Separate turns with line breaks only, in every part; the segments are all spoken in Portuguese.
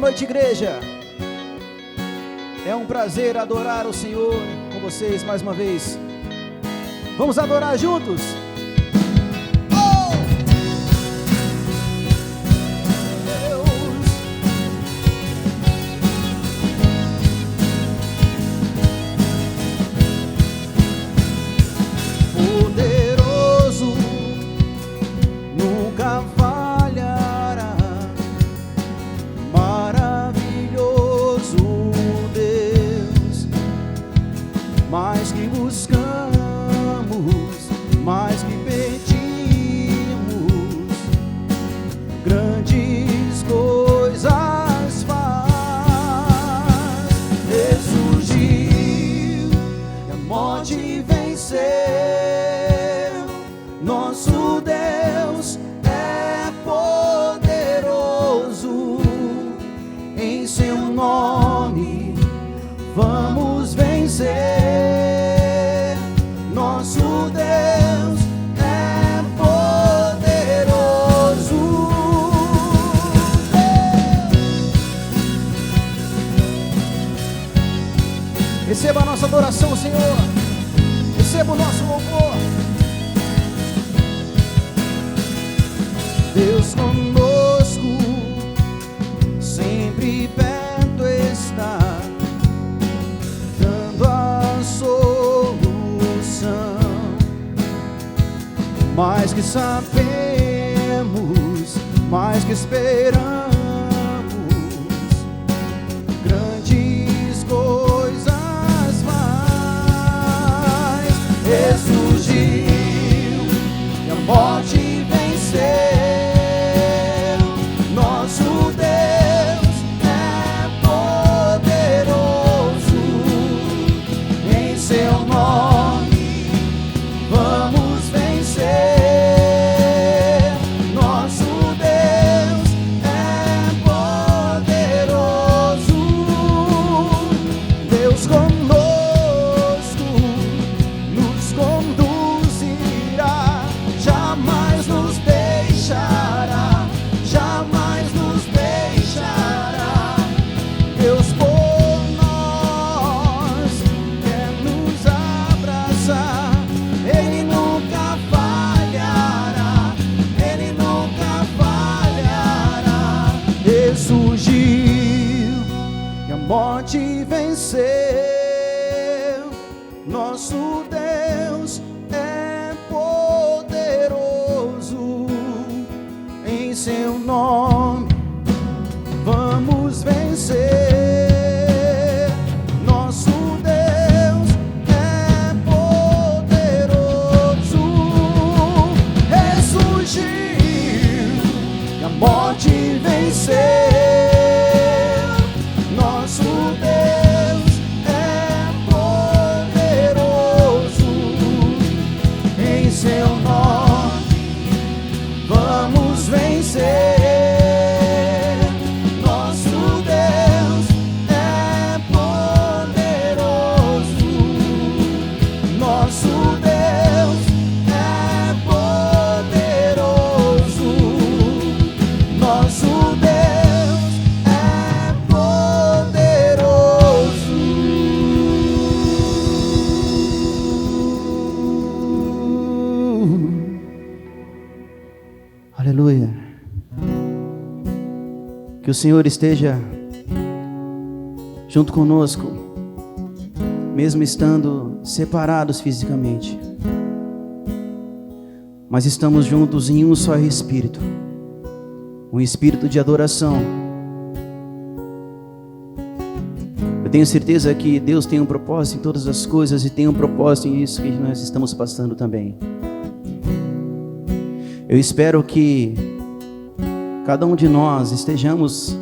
noite, igreja. É um prazer adorar o Senhor com vocês mais uma vez. Vamos adorar juntos? Receba a nossa adoração, Senhor. Receba o nosso louvor. Deus conosco, sempre perto está, dando a solução. Mais que sabemos, mais que esperamos, grandes coisas ressurgiu e a morte venceu. Nosso Deus é poderoso, em seu nome vamos vencer. Nosso Deus é poderoso, Deus conosco conduzirá, jamais nos deixará, jamais nos deixará. Deus por nós quer nos abraçar, Ele nunca falhará, Ele nunca falhará. Ressurgiu e a morte venceu. Nosso Deus é poderoso, em seu nome vamos vencer. Nosso Deus é poderoso, ressurgiu e a morte venceu. Nosso Deus seu nome vamos vencer. Nosso Deus é poderoso, nosso Deus é poderoso, nosso Deus é poderoso. Aleluia. Que o Senhor esteja junto conosco, mesmo estando separados fisicamente, mas estamos juntos em um só Espírito, um Espírito de adoração. Eu tenho certeza que Deus tem um propósito em todas as coisas e tem um propósito em isso que nós estamos passando também. Eu espero que cada um de nós estejamos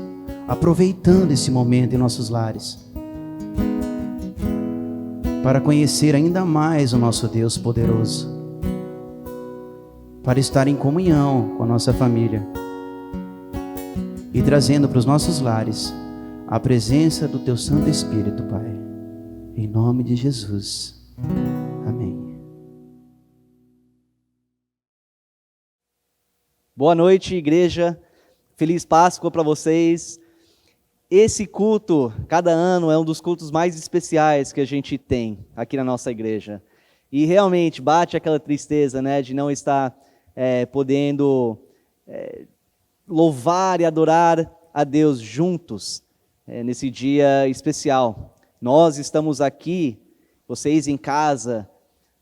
aproveitando esse momento em nossos lares para conhecer ainda mais o nosso Deus poderoso, para estar em comunhão com a nossa família e trazendo para os nossos lares a presença do Teu Santo Espírito, Pai, em nome de Jesus. Amém.
Boa noite, igreja. Feliz Páscoa para vocês. Esse culto, cada ano, é um dos cultos mais especiais que a gente tem aqui na nossa igreja. E realmente bate aquela tristeza, né, de não estar podendo louvar e adorar a Deus juntos nesse dia especial. Nós estamos aqui, vocês em casa,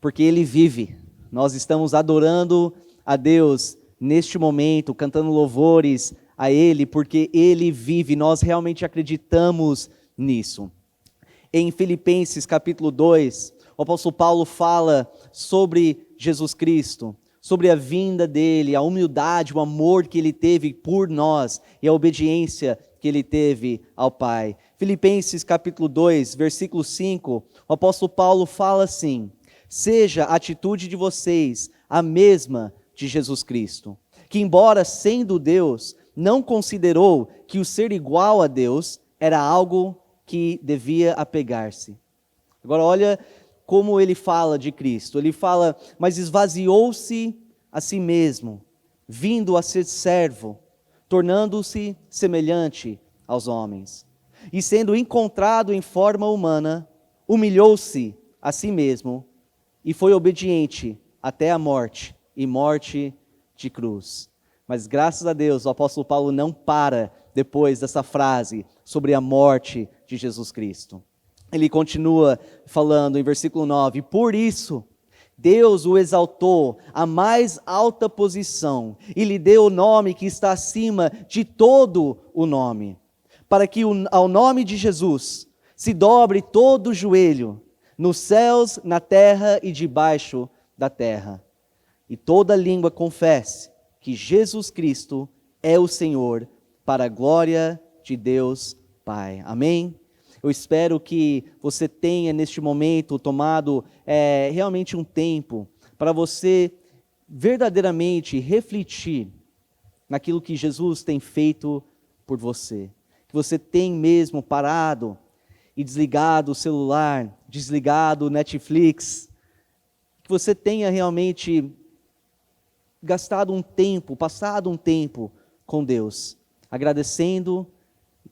porque Ele vive. Nós estamos adorando a Deus neste momento, cantando louvores a Ele, porque Ele vive. Nós realmente acreditamos nisso. Em Filipenses capítulo 2, o apóstolo Paulo fala sobre Jesus Cristo, sobre a vinda dele, a humildade, o amor que ele teve por nós e a obediência que ele teve ao Pai. Filipenses capítulo 2, versículo 5, o apóstolo Paulo fala assim: seja a atitude de vocês a mesma de Jesus Cristo, que embora sendo Deus, não considerou que o ser igual a Deus era algo que devia apegar-se. Agora olha como ele fala de Cristo. Ele fala, mas esvaziou-se a si mesmo, vindo a ser servo, tornando-se semelhante aos homens. E sendo encontrado em forma humana, humilhou-se a si mesmo e foi obediente até a morte, e morte de cruz. Mas graças a Deus, o apóstolo Paulo não para depois dessa frase sobre a morte de Jesus Cristo. Ele continua falando em versículo 9, por isso Deus o exaltou à mais alta posição e lhe deu o nome que está acima de todo o nome, para que ao nome de Jesus se dobre todo o joelho, nos céus, na terra e debaixo da terra, e toda língua confesse que Jesus Cristo é o Senhor, para a glória de Deus Pai. Amém? Eu espero que você tenha neste momento tomado realmente um tempo para você verdadeiramente refletir naquilo que Jesus tem feito por você. Que você tem mesmo parado e desligado o celular, desligado o Netflix. Que você tenha realmente gastado um tempo, passado um tempo com Deus, agradecendo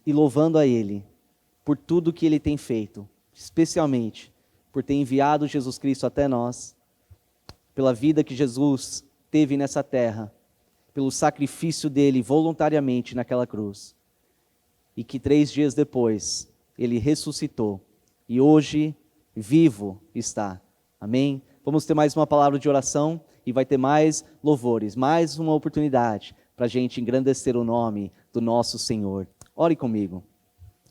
e louvando a Ele por tudo que Ele tem feito, especialmente por ter enviado Jesus Cristo até nós, pela vida que Jesus teve nessa terra, pelo sacrifício dele voluntariamente naquela cruz, e que 3 dias depois Ele ressuscitou, e hoje vivo está. Amém? Vamos ter mais uma palavra de oração, e vai ter mais louvores, mais uma oportunidade para a gente engrandecer o nome do nosso Senhor. Ore comigo.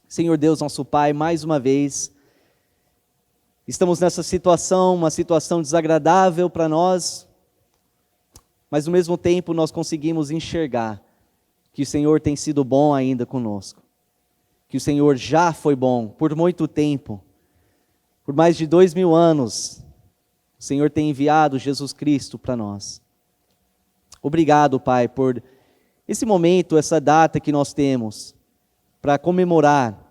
Senhor Deus, nosso Pai, mais uma vez, estamos nessa situação, uma situação desagradável para nós, mas ao mesmo tempo nós conseguimos enxergar que o Senhor tem sido bom ainda conosco, que o Senhor já foi bom por muito tempo, por mais de 2000 anos, o Senhor tem enviado Jesus Cristo para nós. Obrigado, Pai, por esse momento, essa data que nós temos, para comemorar,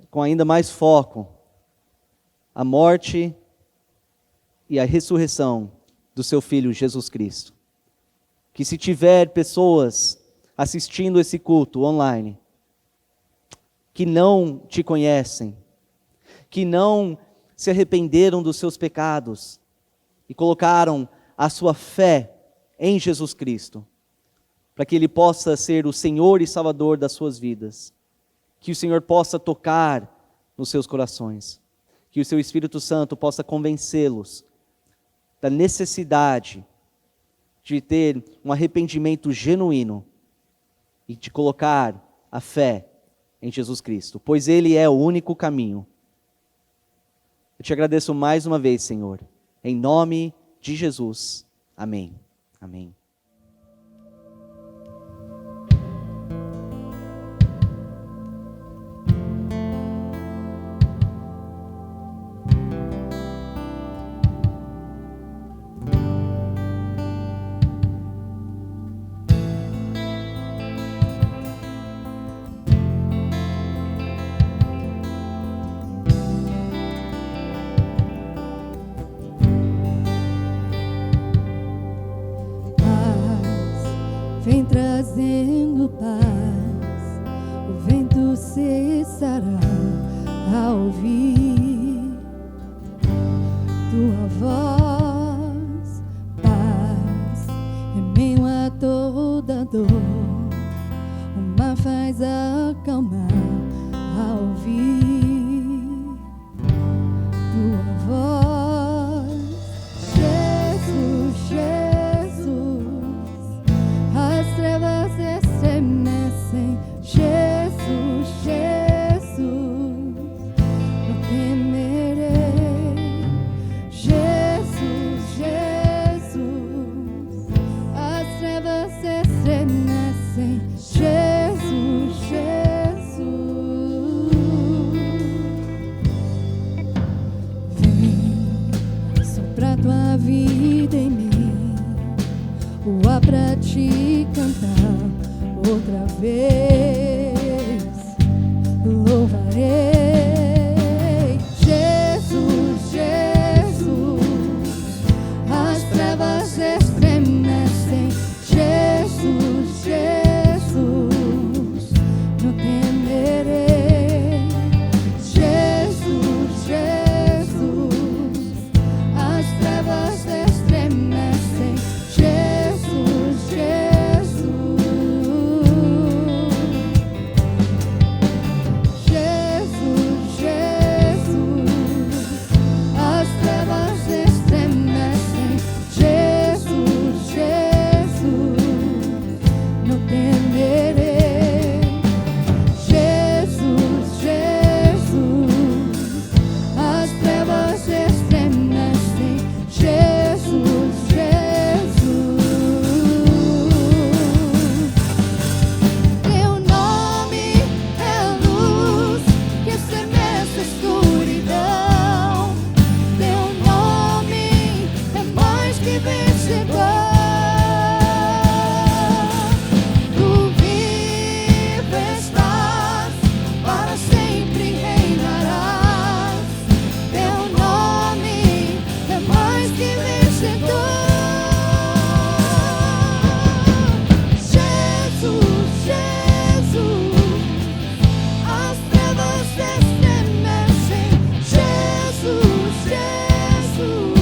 com ainda mais foco, a morte e a ressurreição do seu Filho Jesus Cristo. Que se tiver pessoas assistindo esse culto online, que não te conhecem, que não se arrependeram dos seus pecados e colocaram a sua fé em Jesus Cristo, para que Ele possa ser o Senhor e Salvador das suas vidas, que o Senhor possa tocar nos seus corações, que o seu Espírito Santo possa convencê-los da necessidade de ter um arrependimento genuíno e de colocar a fé em Jesus Cristo, pois Ele é o único caminho. Eu te agradeço mais uma vez, Senhor, em nome de Jesus. Amém. Amém.
começará a ouvir tua voz, paz em meio a toda dor. O mar faz acalmar a ouvir tua voz. Jesus, Jesus, as trevas estremecem. Jesus, Jesus, não temerei. Jesus, Jesus, as trevas estremecem. Jesus, Jesus, vem soprar tua vida em mim, o ar pra te cantar outra vez, louvarei. Jesus, Jesus, as trevas estremecem. Jesus, Jesus, não temerei. Jesus, Jesus, as trevas estremecem. Jesus, Jesus, Jesus, Jesus, as trevas estremecem. Jesus, Jesus, não temerei. Jesus, Jesus, as trevas estremecem. Jesus, Jesus, teu nome é luz que estremece a escuridão. Teu nome é mais que vencedor. Tu vivo estás, para sempre reinarás. Teu nome é mais que vencedor. Jesus, Jesus, as trevas estremecem. Jesus, Jesus,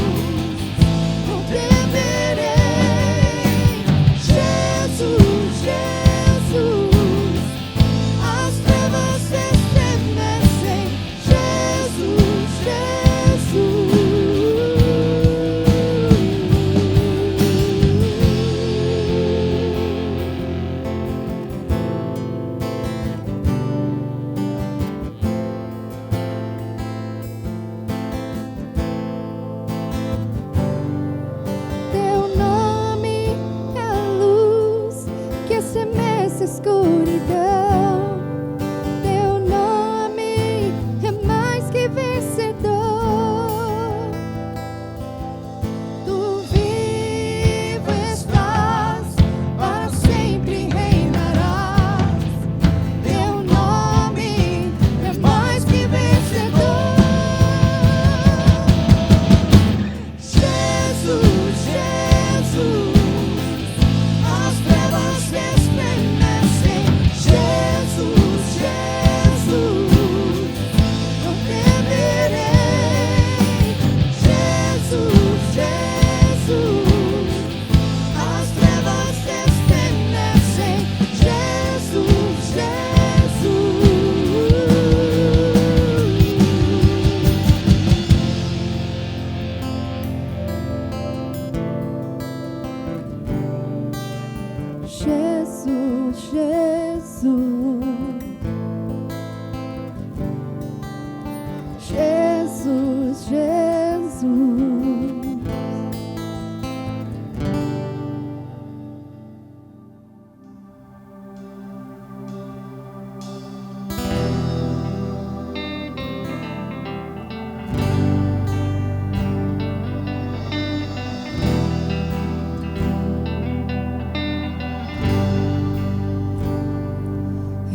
não temerei. Jesus, Jesus, as trevas estremecem. Jesus, teu nome é a luz que estremece a escuridão. Teu nome é mais que vencedor. Tu vivo estás, para sempre reinarás. Teu nome é mais que vencedor. Jesus, Jesus, as trevas estremecem. Jesus, Jesus, não temerei. Jesus, Jesus, as trevas estremecem. Jesus, Jesus, Jesus, Jesus.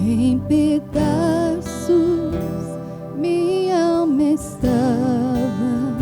Em pedaços minha alma estava,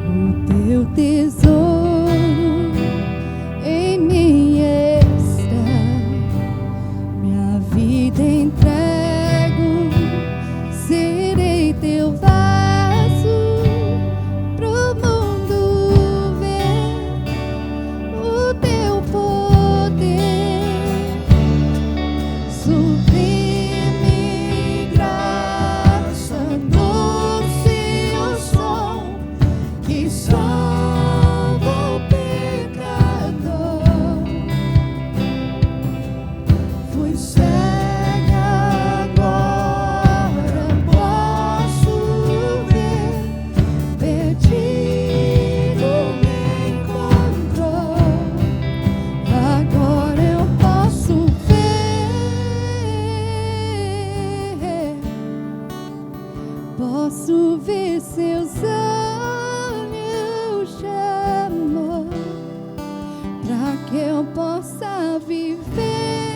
o teu tesouro em mim está. Minha vida entrego, serei teu vaso pro mundo ver o teu poder. Sublime graça, doce o som que salva o pecador. Fui cega, agora posso ver. Perdido me encontrou, agora eu posso ver. Posso ver seus olhos de amor, pra que eu possa viver.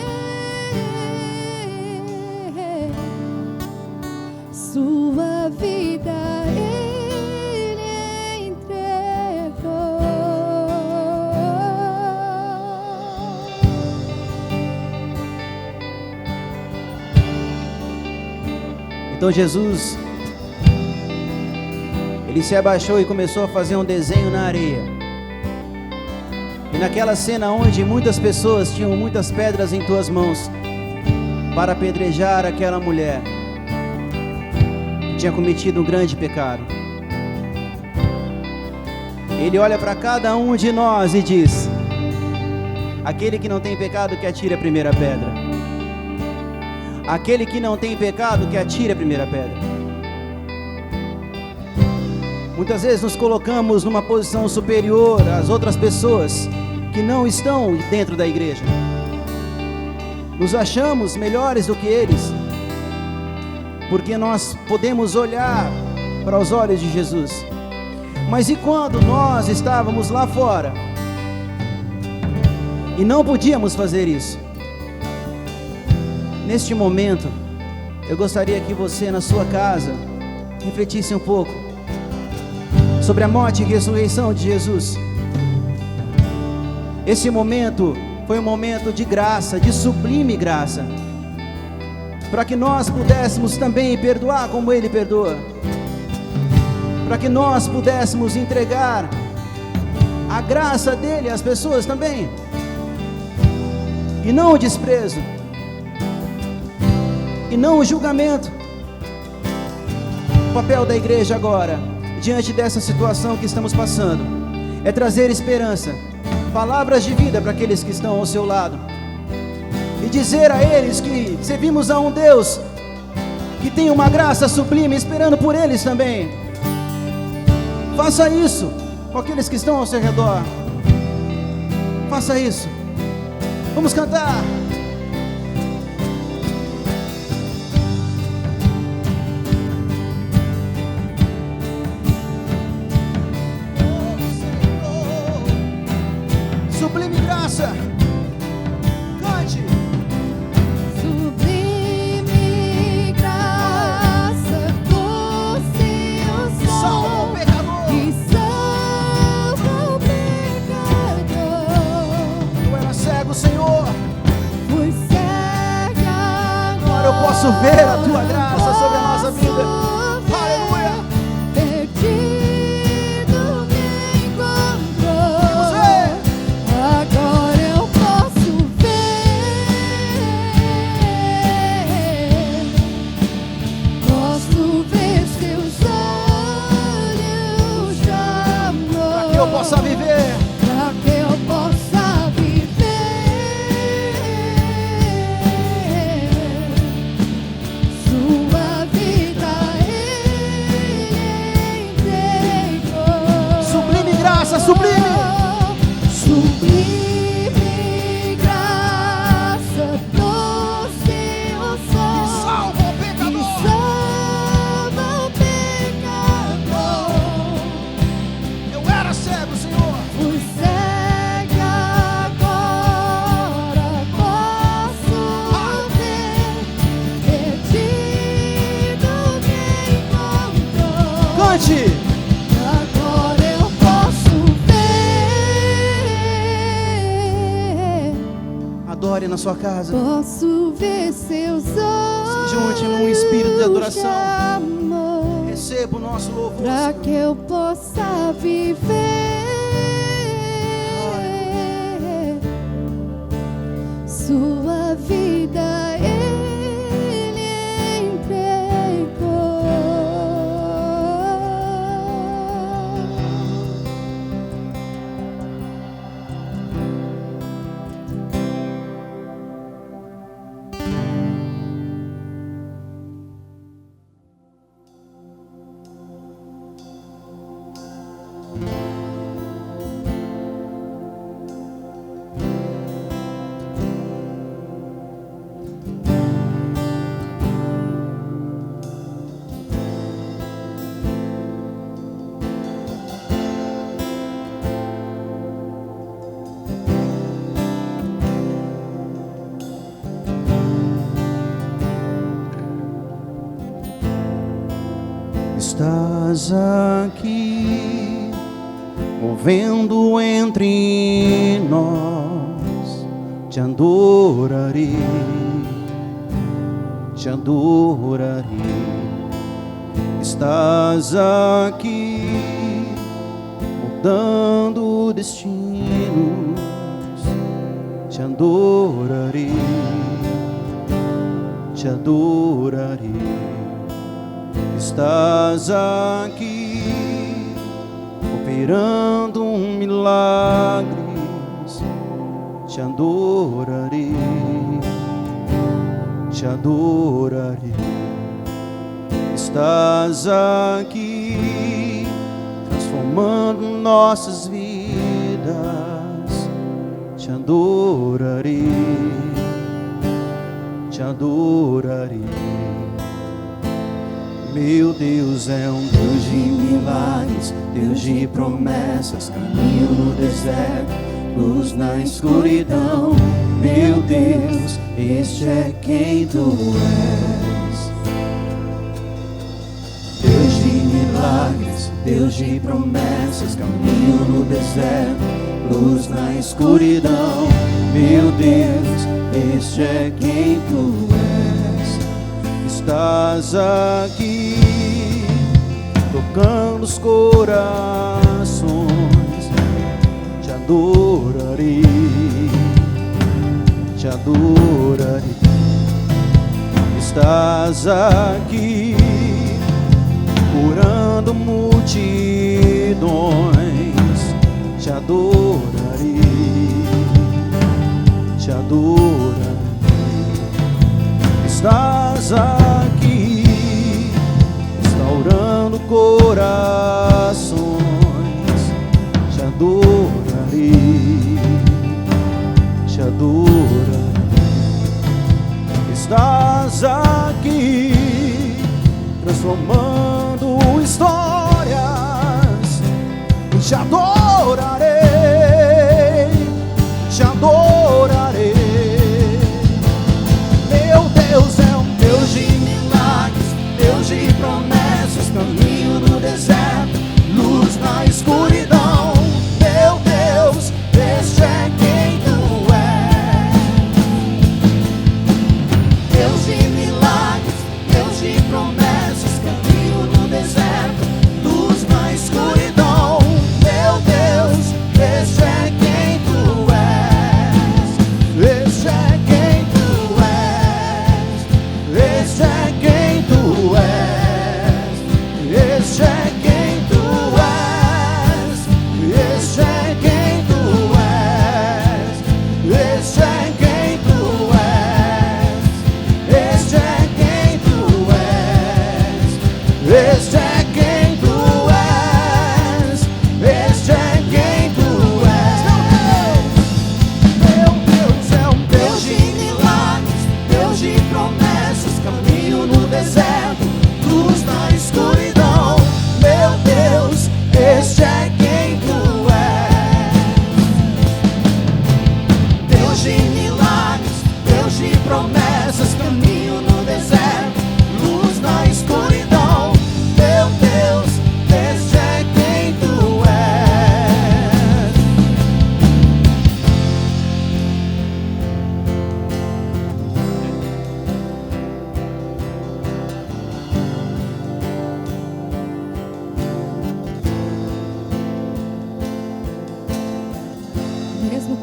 Sua vida Ele entregou.
Então Jesus, ele se abaixou e começou a fazer um desenho na areia. E naquela cena onde muitas pessoas tinham muitas pedras em tuas mãos para apedrejar aquela mulher que tinha cometido um grande pecado, ele olha para cada um de nós e diz: aquele que não tem pecado que atire a primeira pedra. Aquele que não tem pecado que atire a primeira pedra. Muitas vezes nos colocamos numa posição superior às outras pessoas que não estão dentro da igreja. Nos achamos melhores do que eles, porque nós podemos olhar para os olhos de Jesus. Mas e quando nós estávamos lá fora e não podíamos fazer isso? Neste momento, eu gostaria que você, na sua casa, refletisse um pouco sobre a morte e ressurreição de Jesus. Esse momento foi um momento de graça, de sublime graça, para que nós pudéssemos também perdoar como Ele perdoa, para que nós pudéssemos entregar a graça dEle às pessoas também, e não o desprezo, e não o julgamento. O papel da igreja agora, diante dessa situação que estamos passando, é trazer esperança, palavras de vida para aqueles que estão ao seu lado, e dizer a eles que servimos a um Deus que tem uma graça sublime esperando por eles também. Faça isso com aqueles que estão ao seu redor. Faça isso. Vamos cantar. Sublime graça. Cante.
Sublime graça, doce o som
Salva o pecador.
que salva o pecador.
Eu era cego, Senhor.
Fui cega,
Agora eu posso ver a tua graça sobre a nossa vida. Aleluia.
Perdido me encontrou.
Vamos ver.
Agora eu posso ver seus olhos de amor,
Para que eu possa viver.
pra que eu possa viver. Sua vida Ele entregou.
Sublime graça, sublime.
Sublime graça, doce o som
Salva o
que
pecador.
salva o pecador.
Eu era cego, Senhor.
Fui
Cante!
Agora eu posso ver.
Adore na sua casa.
Posso ver seus olhos.
Se junte num espírito de adoração.
de amor,
Receba o nosso louvor.
pra que eu possa viver. Sua vida Ele entregou.
Estás aqui, movendo entre nós, te adorarei, te adorarei. Estás aqui, mudando destinos, te adorarei, te adorarei. Estás aqui, operando milagres, te adorarei, te adorarei. Estás aqui, transformando nossas vidas, te adorarei, te adorarei. Meu Deus é um Deus de milagres, Deus de promessas, caminho no deserto, luz na escuridão. Meu Deus, este é quem tu és. Deus de milagres, Deus de promessas, caminho no deserto, luz na escuridão. Meu Deus, este é quem tu és. Estás aqui, tocando os corações, te adorarei, te adorarei. Estás aqui, curando multidões, te adorarei, te adorarei. Estás aqui, restaurando corações, te adorarei, te adorarei. Estás aqui, transformando histórias, te adorarei, te adorarei. Meu Deus é um Deus de milagres, Deus de promessas, caminho no deserto, luz na escuridão. Meu Deus, este é quem tu és.
Deus de milagres, Deus de promessas, caminho no deserto, luz na escuridão. Meu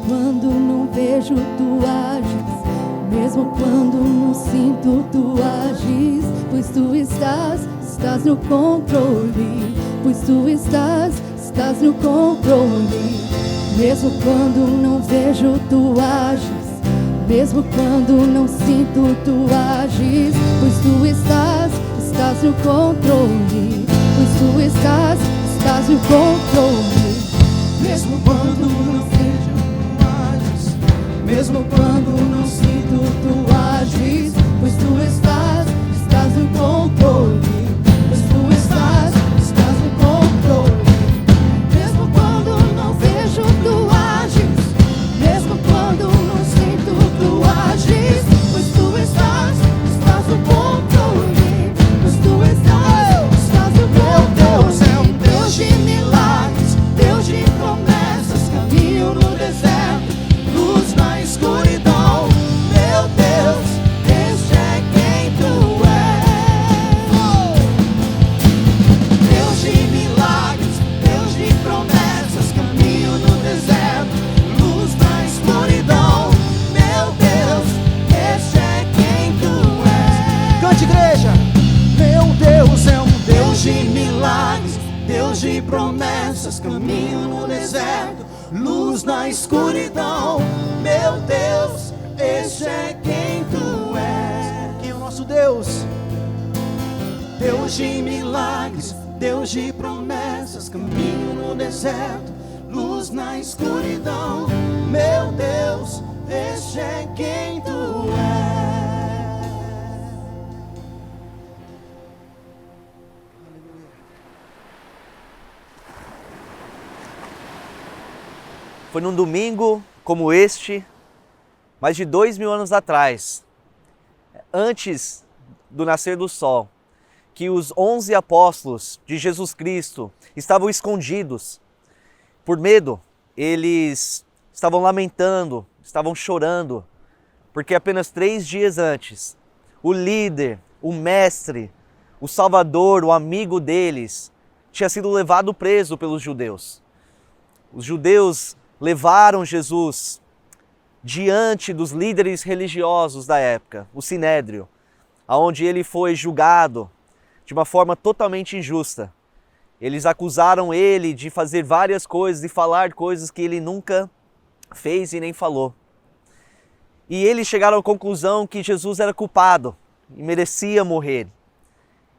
quando não vejo, tu ages. Mesmo quando não sinto, tu ages. Pois tu estás no controle. Pois tu estás no controle. Mesmo quando não vejo, tu ages. Mesmo quando não sinto, tu ages. Pois tu estás no controle. Pois tu estás no controle. Mesmo quando não vejo, tu ages. Mesmo quando não sinto, tu ages. Pois tu estás no controle. Pois tu estás no controle. Mesmo quando não vejo, tu ages. Mesmo quando não sinto, tu ages. Pois tu estás no controle. Pois tu estás no controle. Deus de milagres, Deus de promessas, caminho no deserto, luz na escuridão. Meu Deus, este é quem tu és. Deus de milagres, Deus de promessas, caminho no deserto, luz na escuridão. Meu Deus, este é quem tu és.
Cante, igreja!
Meu Deus é um Deus de milagres, Deus de promessas, caminho no deserto, luz na escuridão. Meu Deus, este é quem tu és.
Quem é o nosso Deus?
Deus de milagres, Deus de promessas, caminho no deserto, luz na escuridão. Meu Deus, este é quem tu és.
Foi num domingo como este, mais de 2000 anos atrás, antes do nascer do sol, que os 11 apóstolos de Jesus Cristo estavam escondidos. Por medo, eles estavam lamentando, estavam chorando, porque apenas 3 dias antes, o líder, o mestre, o salvador, o amigo deles, tinha sido levado preso pelos judeus. Os judeus levaram Jesus diante dos líderes religiosos da época, o Sinédrio, aonde ele foi julgado de uma forma totalmente injusta. Eles acusaram ele de fazer várias coisas e falar coisas que ele nunca fez e nem falou. E eles chegaram à conclusão que Jesus era culpado e merecia morrer.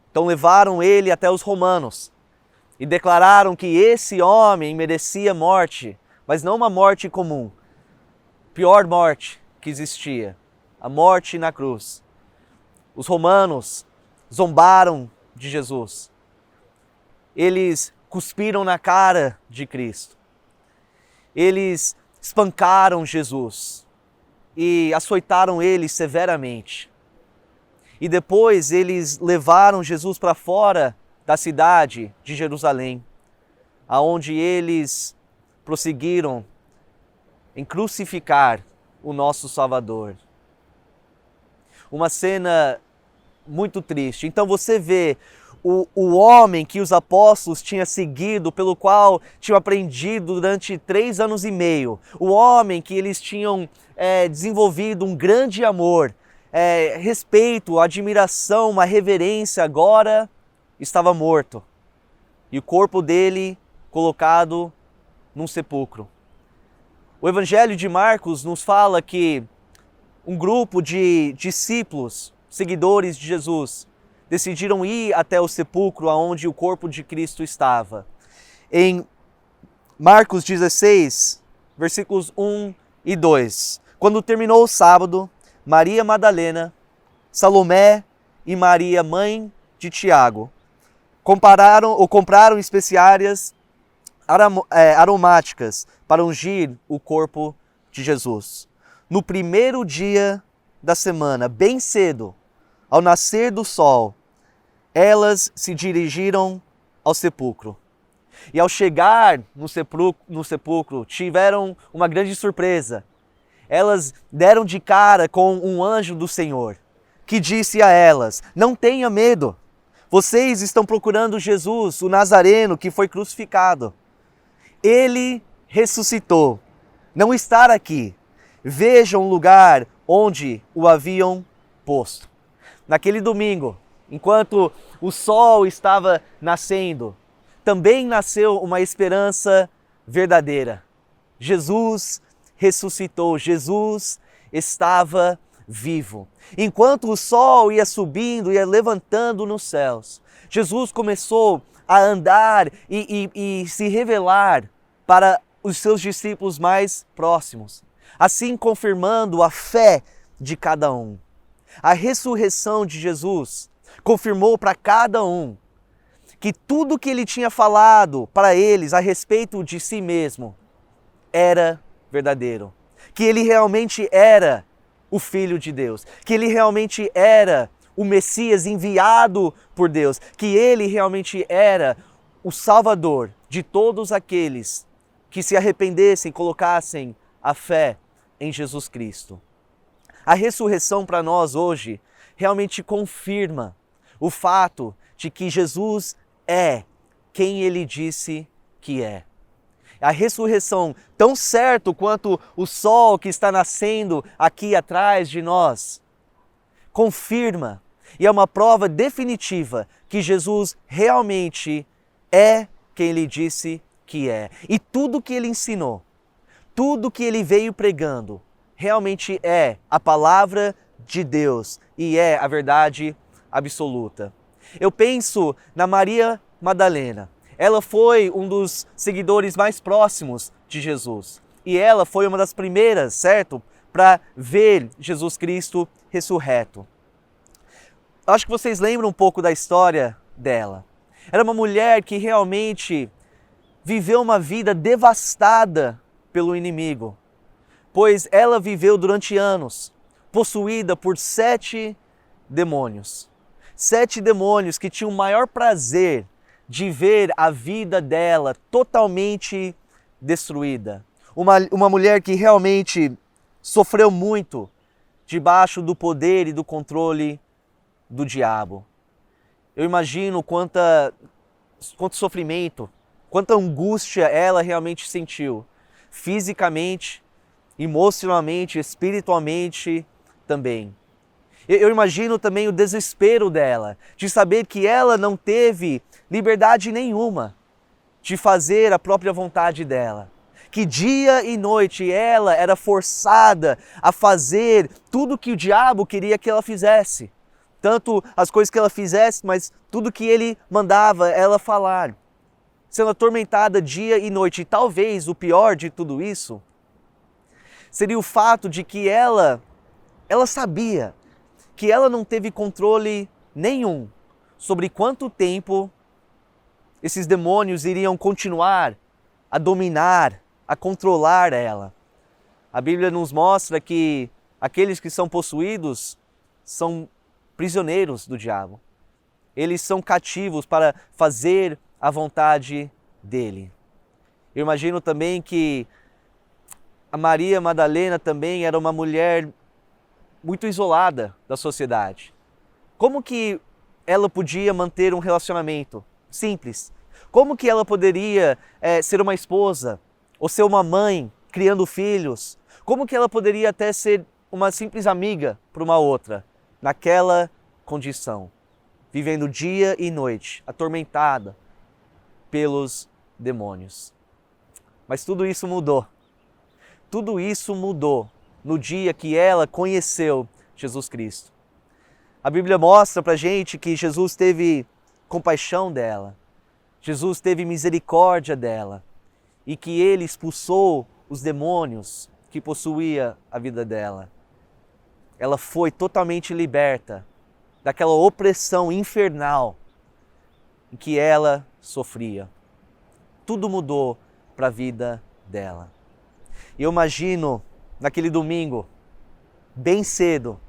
Então levaram ele até os romanos e declararam que esse homem merecia morte, mas não uma morte comum, pior morte que existia, a morte na cruz. Os romanos zombaram de Jesus. Eles cuspiram na cara de Cristo. Eles espancaram Jesus e açoitaram ele severamente. E depois eles levaram Jesus para fora da cidade de Jerusalém, aonde eles prosseguiram em crucificar o nosso Salvador. Uma cena muito triste. Então você vê o homem que os apóstolos tinham seguido, pelo qual tinham aprendido durante 3 anos e meio, o homem que eles tinham desenvolvido um grande amor, respeito, admiração, uma reverência, agora estava morto. E o corpo dele colocado num sepulcro. O Evangelho de Marcos nos fala que um grupo de discípulos, seguidores de Jesus, decidiram ir até o sepulcro onde o corpo de Cristo estava. Em Marcos 16, versículos 1 e 2. Quando terminou o sábado, Maria Madalena, Salomé e Maria, mãe de Tiago, compraram especiarias aromáticas para ungir o corpo de Jesus. No primeiro dia da semana, bem cedo, ao nascer do sol, elas se dirigiram ao sepulcro. E ao chegar no sepulcro, tiveram uma grande surpresa. Elas deram de cara com um anjo do Senhor, que disse a elas: não tenha medo, vocês estão procurando Jesus, o Nazareno, que foi crucificado. Ele ressuscitou, não estar aqui. Veja um lugar onde o haviam posto. Naquele domingo, enquanto o sol estava nascendo, também nasceu uma esperança verdadeira. Jesus ressuscitou, Jesus estava vivo. Enquanto o sol ia subindo, ia levantando nos céus, Jesus começou a andar e se revelar para os seus discípulos mais próximos, assim confirmando a fé de cada um. A ressurreição de Jesus confirmou para cada um que tudo que ele tinha falado para eles a respeito de si mesmo era verdadeiro, que ele realmente era o Filho de Deus, que ele realmente era o Messias enviado por Deus, que ele realmente era o Salvador de todos aqueles que se arrependessem, colocassem a fé em Jesus Cristo. A ressurreição para nós hoje realmente confirma o fato de que Jesus é quem ele disse que é. A ressurreição, tão certo quanto o sol que está nascendo aqui atrás de nós, confirma e é uma prova definitiva que Jesus realmente é quem ele disse que é. E tudo que ele ensinou, tudo que ele veio pregando, realmente é a palavra de Deus e é a verdade absoluta. Eu penso na Maria Madalena. Ela foi um dos seguidores mais próximos de Jesus. E ela foi uma das primeiras, certo? Para ver Jesus Cristo ressurreto. Acho que vocês lembram um pouco da história dela. Era uma mulher que realmente viveu uma vida devastada pelo inimigo, pois ela viveu durante anos possuída por 7 demônios. 7 demônios que tinham o maior prazer de ver a vida dela totalmente destruída. Uma mulher que realmente sofreu muito debaixo do poder e do controle do diabo. Eu imagino quanto sofrimento, quanta angústia ela realmente sentiu, fisicamente, emocionalmente, espiritualmente também. Eu imagino também o desespero dela, de saber que ela não teve liberdade nenhuma de fazer a própria vontade dela. Que dia e noite ela era forçada a fazer tudo que o diabo queria que ela fizesse. Tanto as coisas que ela fizesse, mas tudo que ele mandava ela falar. Sendo atormentada dia e noite. E talvez o pior de tudo isso seria o fato de que ela sabia que ela não teve controle nenhum sobre quanto tempo esses demônios iriam continuar a dominar, a controlar ela. A Bíblia nos mostra que aqueles que são possuídos são prisioneiros do diabo. Eles são cativos para fazer a vontade dele. Eu imagino também que a Maria Madalena também era uma mulher muito isolada da sociedade. Como que ela podia manter um relacionamento simples? Como que ela poderia ser uma esposa ou ser uma mãe criando filhos? Como que ela poderia até ser uma simples amiga para uma outra naquela condição, vivendo dia e noite, atormentada pelos demônios? Mas tudo isso mudou. Tudo isso mudou no dia que ela conheceu Jesus Cristo. A Bíblia mostra pra gente que Jesus teve compaixão dela, Jesus teve misericórdia dela e que ele expulsou os demônios que possuía a vida dela. Ela foi totalmente liberta daquela opressão infernal em que ela sofria. Tudo mudou para a vida dela. E eu imagino naquele domingo, bem cedo,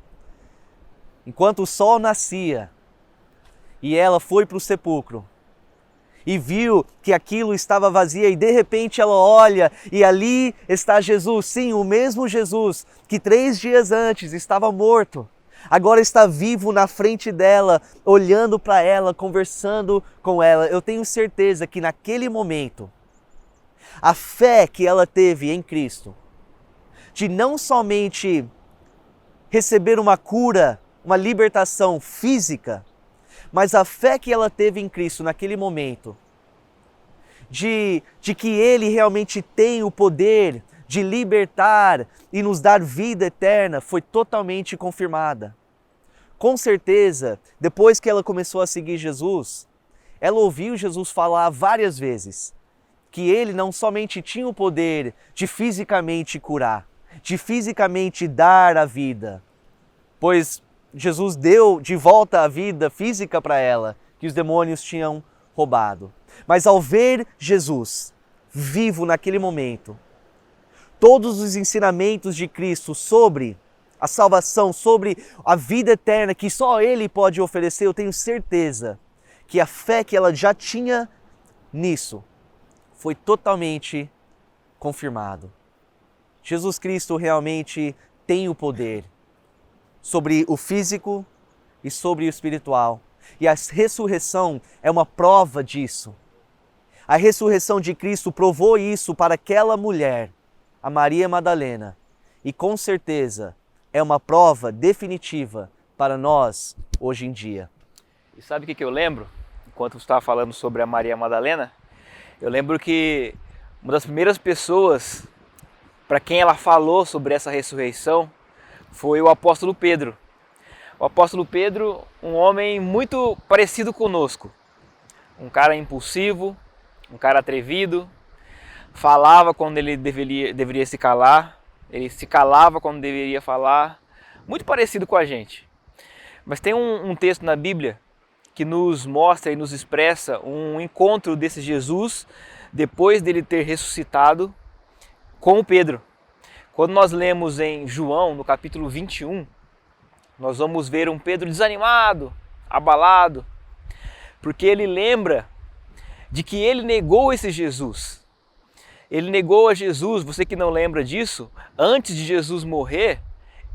enquanto o sol nascia, e ela foi para o sepulcro, e viu que aquilo estava vazio, e de repente ela olha, e ali está Jesus, sim, o mesmo Jesus, que 3 dias antes estava morto, agora está vivo na frente dela, olhando para ela, conversando com ela. Eu tenho certeza que naquele momento, a fé que ela teve em Cristo de não somente receber uma cura, uma libertação física, mas a fé que ela teve em Cristo naquele momento, de que Ele realmente tem o poder de libertar e nos dar vida eterna, foi totalmente confirmada. Com certeza, depois que ela começou a seguir Jesus, ela ouviu Jesus falar várias vezes que Ele não somente tinha o poder de fisicamente curar, de fisicamente dar a vida, pois Jesus deu de volta a vida física para ela, que os demônios tinham roubado. Mas ao ver Jesus vivo naquele momento, todos os ensinamentos de Cristo sobre a salvação, sobre a vida eterna que só Ele pode oferecer, eu tenho certeza que a fé que ela já tinha nisso foi totalmente confirmado. Jesus Cristo realmente tem o poder sobre o físico e sobre o espiritual. E a ressurreição é uma prova disso. A ressurreição de Cristo provou isso para aquela mulher, a Maria Madalena. E com certeza é uma prova definitiva para nós hoje em dia.
E sabe o que eu lembro? Enquanto você estava falando sobre a Maria Madalena, eu lembro que uma das primeiras pessoas para quem ela falou sobre essa ressurreição foi o apóstolo Pedro. O apóstolo Pedro, um homem muito parecido conosco. Um cara impulsivo, um cara atrevido, falava quando ele deveria se calar, ele se calava quando deveria falar, muito parecido com a gente. Mas tem um texto na Bíblia que nos mostra e nos expressa um encontro desse Jesus depois dele ter ressuscitado com o Pedro. Quando nós lemos em João, no capítulo 21, nós vamos ver um Pedro desanimado, abalado, porque ele lembra de que ele negou esse Jesus. Ele negou a Jesus, você que não lembra disso, antes de Jesus morrer,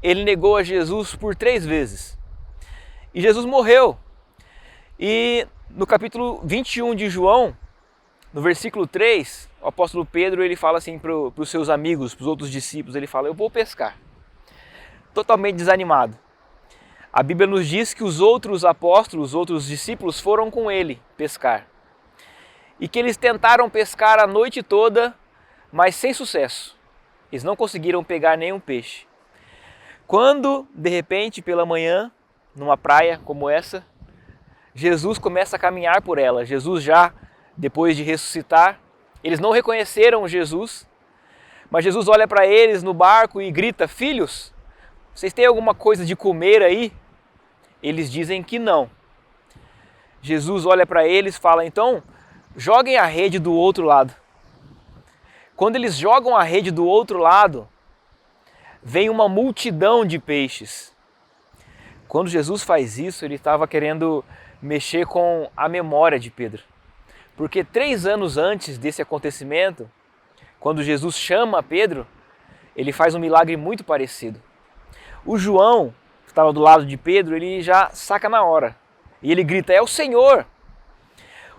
ele negou a Jesus por 3 vezes. E Jesus morreu. E no capítulo 21 de João, no versículo 3, o apóstolo Pedro ele fala assim para os seus amigos, para os outros discípulos, ele fala, eu vou pescar. Totalmente desanimado. A Bíblia nos diz que os outros apóstolos, os outros discípulos foram com ele pescar. E que eles tentaram pescar a noite toda, mas sem sucesso. Eles não conseguiram pegar nenhum peixe. Quando, de repente, pela manhã, numa praia como essa, Jesus começa a caminhar por ela. Jesus já, depois de ressuscitar, eles não reconheceram Jesus, mas Jesus olha para eles no barco e grita, filhos, vocês têm alguma coisa de comer aí? Eles dizem que não. Jesus olha para eles e fala, então, joguem a rede do outro lado. Quando eles jogam a rede do outro lado, vem uma multidão de peixes. Quando Jesus faz isso, ele estava querendo mexer com a memória de Pedro. Porque 3 anos antes desse acontecimento, quando Jesus chama Pedro, ele faz um milagre muito parecido. O João, que estava do lado de Pedro, ele já saca na hora. E ele grita, é o Senhor!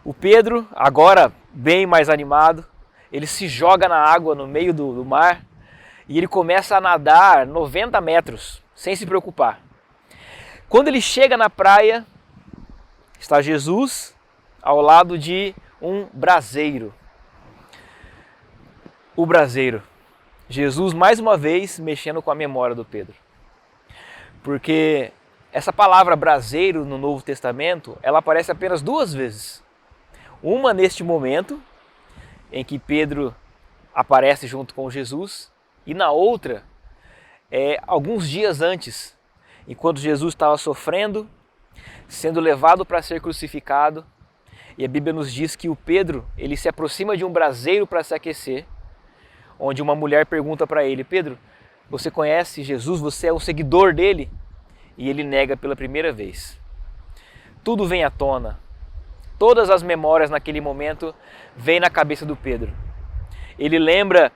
O Pedro, agora bem mais animado, ele se joga na água no meio do mar e ele começa a nadar 90 metros, sem se preocupar. Quando ele chega na praia, está Jesus ao lado de um braseiro. O braseiro. Jesus, mais uma vez, mexendo com a memória do Pedro. Porque essa palavra braseiro no Novo Testamento, ela aparece apenas 2 vezes. Uma neste momento, em que Pedro aparece junto com Jesus, e na outra, alguns dias antes, enquanto Jesus estava sofrendo, sendo levado para ser crucificado, e a Bíblia nos diz que o Pedro, ele se aproxima de um braseiro para se aquecer, onde uma mulher pergunta para ele, Pedro, você conhece Jesus, você é um seguidor dele? E ele nega pela primeira vez. Tudo vem à tona. Todas as memórias naquele momento vêm na cabeça do Pedro. Ele lembra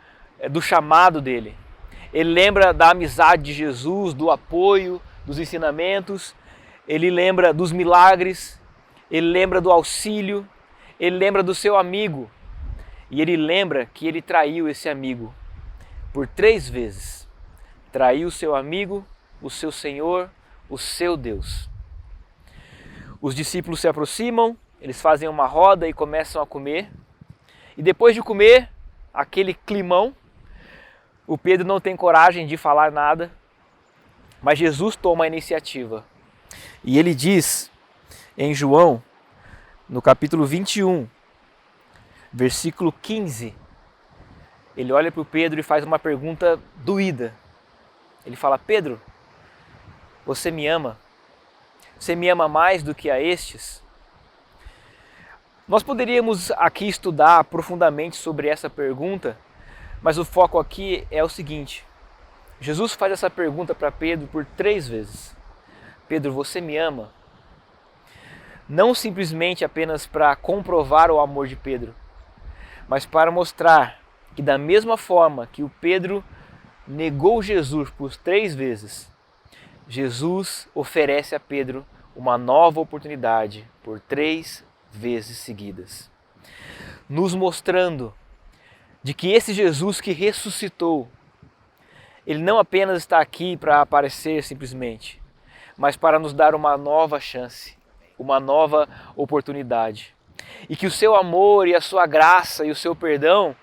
do chamado dele. Ele lembra da amizade de Jesus, do apoio, dos ensinamentos. Ele lembra dos milagres. Ele lembra do auxílio. Ele lembra do seu amigo. E ele lembra que ele traiu esse amigo por 3 vezes. trair o seu amigo, o seu Senhor, o seu Deus. Os discípulos se aproximam, eles fazem uma roda e começam a comer. E depois de comer, aquele climão, o Pedro não tem coragem de falar nada, mas Jesus toma a iniciativa. E ele diz em João, no capítulo 21, versículo 15, ele olha para o Pedro e faz uma pergunta doída. Ele fala: Pedro, você me ama? Você me ama mais do que a estes? Nós poderíamos aqui estudar profundamente sobre essa pergunta, mas o foco aqui é o seguinte: Jesus faz essa pergunta para Pedro por 3 vezes. Pedro, você me ama? Não simplesmente apenas para comprovar o amor de Pedro, mas para mostrar que da mesma forma que o Pedro negou Jesus por 3 vezes, Jesus oferece a Pedro uma nova oportunidade por 3 vezes seguidas, nos mostrando de que esse Jesus que ressuscitou, ele não apenas está aqui para aparecer simplesmente, mas para nos dar uma nova chance, uma nova oportunidade. E que o seu amor e a sua graça e o seu perdão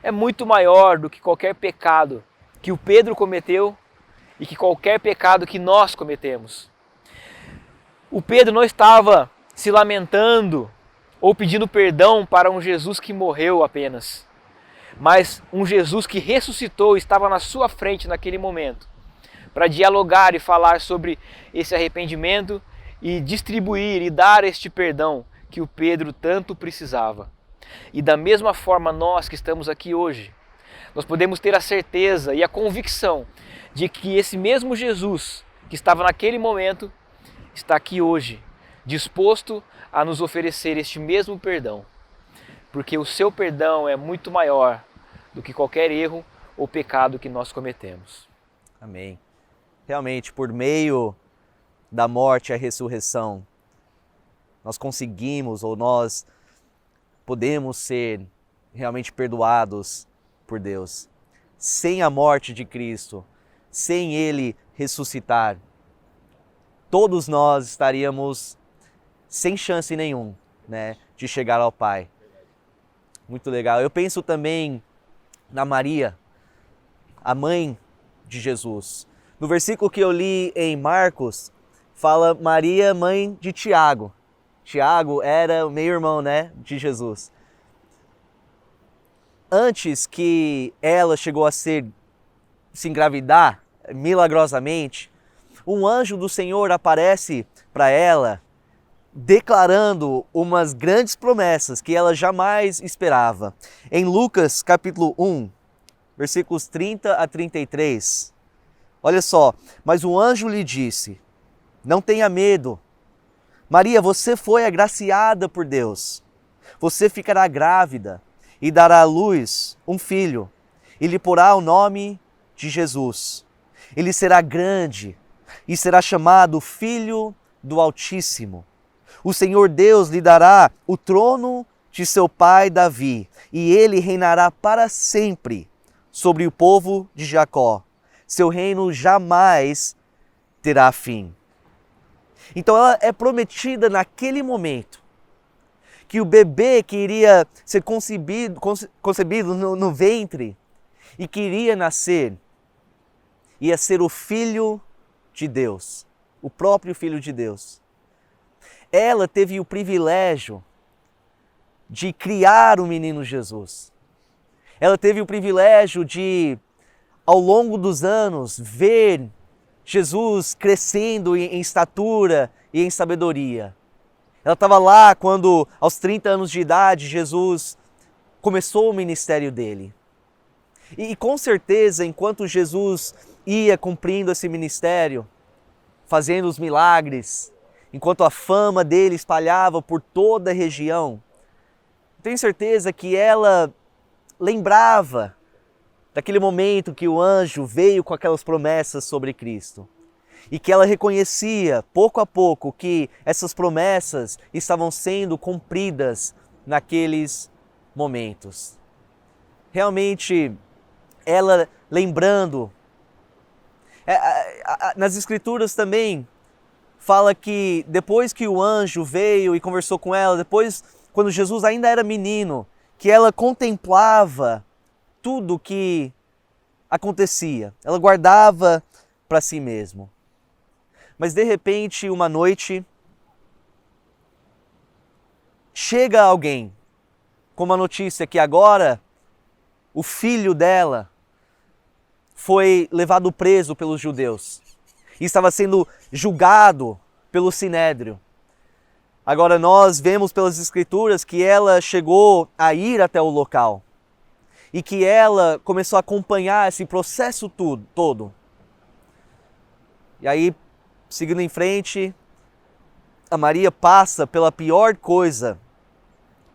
é muito maior do que qualquer pecado que o Pedro cometeu e que qualquer pecado que nós cometemos. O Pedro não estava se lamentando ou pedindo perdão para um Jesus que morreu apenas, mas um Jesus que ressuscitou estava na sua frente naquele momento, para dialogar e falar sobre esse arrependimento e distribuir e dar este perdão que o Pedro tanto precisava. E da mesma forma nós que estamos aqui hoje, nós podemos ter a certeza e a convicção de que esse mesmo Jesus que estava naquele momento está aqui hoje, disposto a nos oferecer este mesmo perdão, porque o seu perdão é muito maior do que qualquer erro ou pecado que nós cometemos.
Amém. Realmente, por meio da morte e a ressurreição, nós conseguimos ou nós podemos ser realmente perdoados por Deus. Sem a morte de Cristo, sem Ele ressuscitar, todos nós estaríamos sem chance nenhum, né, de chegar ao Pai. Muito legal. Eu penso também na Maria, a mãe de Jesus. No versículo que eu li em Marcos, fala Maria, mãe de Tiago. Tiago era o meio-irmão, né, de Jesus. Antes que ela chegou a se engravidar, milagrosamente, um anjo do Senhor aparece para ela, declarando umas grandes promessas que ela jamais esperava. Em Lucas capítulo 1, versículos 30 a 33, olha só: mas o anjo lhe disse: não tenha medo, Maria, você foi agraciada por Deus. Você ficará grávida e dará à luz um filho, e lhe porá o nome de Jesus. Ele será grande e será chamado Filho do Altíssimo. O Senhor Deus lhe dará o trono de seu pai Davi, e ele reinará para sempre sobre o povo de Jacó. Seu reino jamais terá fim. Então ela é prometida naquele momento que o bebê que iria ser concebido no ventre e que iria nascer, ia ser o Filho de Deus, o próprio Filho de Deus. Ela teve o privilégio de criar o menino Jesus. Ela teve o privilégio de, ao longo dos anos, ver Jesus crescendo em estatura e em sabedoria. Ela estava lá quando, aos 30 anos de idade, Jesus começou o ministério dele. E com certeza, enquanto Jesus ia cumprindo esse ministério, fazendo os milagres, enquanto a fama dele espalhava por toda a região, tenho certeza que ela lembrava daquele momento que o anjo veio com aquelas promessas sobre Cristo. E que ela reconhecia, pouco a pouco, que essas promessas estavam sendo cumpridas naqueles momentos. Realmente, ela lembrando Nas Escrituras também fala que depois que o anjo veio e conversou com ela, depois, quando Jesus ainda era menino, que ela contemplava tudo que acontecia. Ela guardava para si mesmo. Mas de repente, uma noite, chega alguém com uma notícia que agora o filho dela foi levado preso pelos judeus e estava sendo julgado pelo Sinédrio. Agora nós vemos pelas Escrituras que ela chegou a ir até o local e que ela começou a acompanhar esse processo todo. E aí, seguindo em frente, a Maria passa pela pior coisa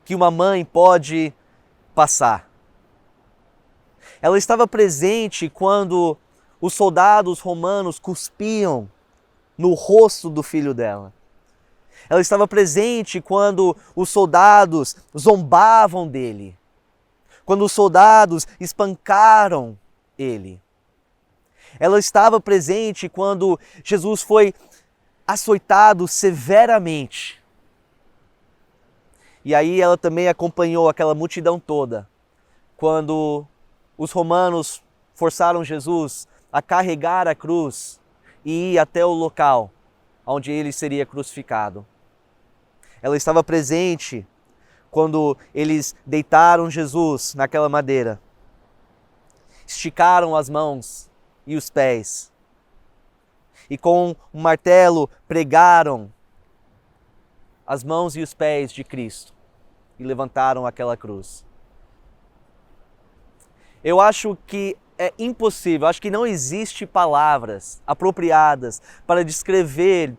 que uma mãe pode passar. Ela estava presente quando os soldados romanos cuspiam no rosto do filho dela. Ela estava presente quando os soldados zombavam dele, quando os soldados espancaram ele. Ela estava presente quando Jesus foi açoitado severamente. E aí ela também acompanhou aquela multidão toda, quando os romanos forçaram Jesus a carregar a cruz e ir até o local onde ele seria crucificado. Ela estava presente quando eles deitaram Jesus naquela madeira, esticaram as mãos e os pés, e com um martelo pregaram as mãos e os pés de Cristo e levantaram aquela cruz. Eu acho que é impossível, acho que não existe palavras apropriadas para descrever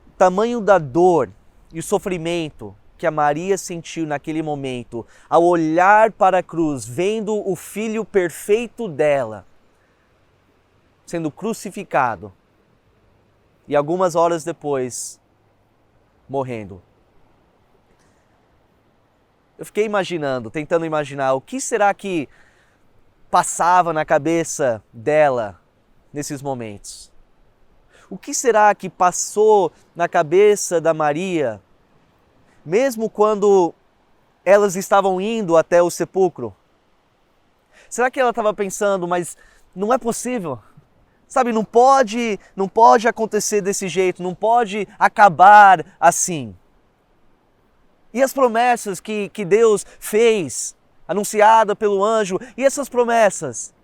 o tamanho da dor e o sofrimento que a Maria sentiu naquele momento, ao olhar para a cruz, vendo o filho perfeito dela sendo crucificado e algumas horas depois morrendo. Eu fiquei imaginando, tentando imaginar, o que será que passava na cabeça dela nesses momentos? O que será que passou na cabeça da Maria, mesmo quando elas estavam indo até o sepulcro? Será que ela estava pensando, mas não é possível? Sabe, não pode acontecer desse jeito, não pode acabar assim. E as promessas que Deus fez, anunciada pelo anjo, e essas promessas?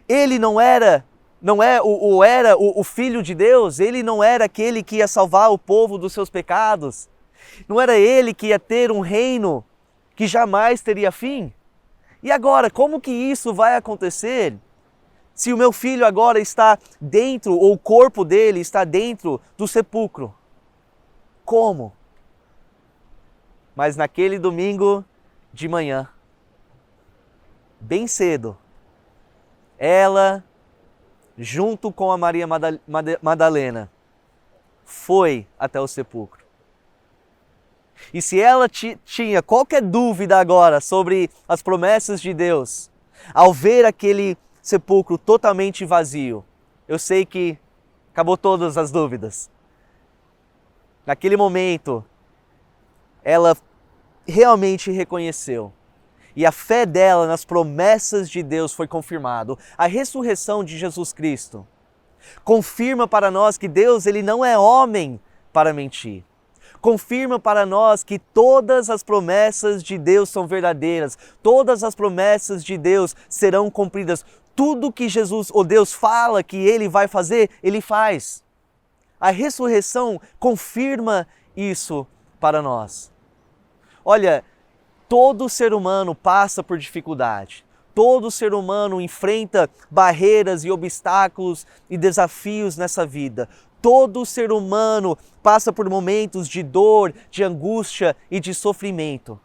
Ele era o Filho de Deus, ele não era aquele que ia salvar o povo dos seus pecados, não era ele que ia ter um reino que jamais teria fim? E agora, como que isso vai acontecer? Se o meu filho agora está dentro, ou o corpo dele está dentro do sepulcro? Como? Mas naquele domingo de manhã, bem cedo, ela, junto com a Maria Madalena, foi até o sepulcro. E se ela tinha qualquer dúvida agora sobre as promessas de Deus, ao ver aquele sepulcro totalmente vazio, eu sei que acabou todas as dúvidas. Naquele momento, ela realmente reconheceu. E a fé dela nas promessas de Deus foi confirmada. A ressurreição de Jesus Cristo confirma para nós que Deus, ele não é homem para mentir. Confirma para nós que todas as promessas de Deus são verdadeiras. Todas as promessas de Deus serão cumpridas. Tudo que Jesus, ou Deus, fala que ele vai fazer, ele faz. A ressurreição confirma isso para nós. Olha, todo ser humano passa por dificuldade. Todo ser humano enfrenta barreiras e obstáculos e desafios nessa vida. Todo ser humano passa por momentos de dor, de angústia e de sofrimento.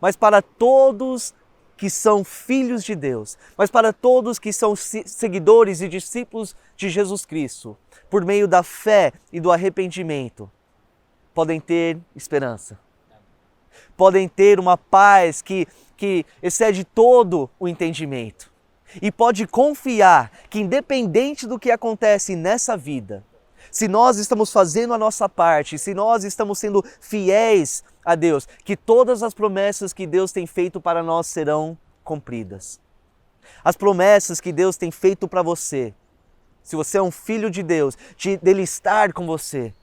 Mas para todos que são filhos de Deus, mas para todos que são seguidores e discípulos de Jesus Cristo, por meio da fé e do arrependimento, podem ter esperança. Podem ter uma paz que excede todo o entendimento. e pode confiar que, independente do que acontece nessa vida, se nós estamos fazendo a nossa parte, se nós estamos sendo fiéis a Deus, que todas as promessas que Deus tem feito para nós serão cumpridas. As promessas que Deus tem feito para você, se você é um filho de Deus, dele estar com você,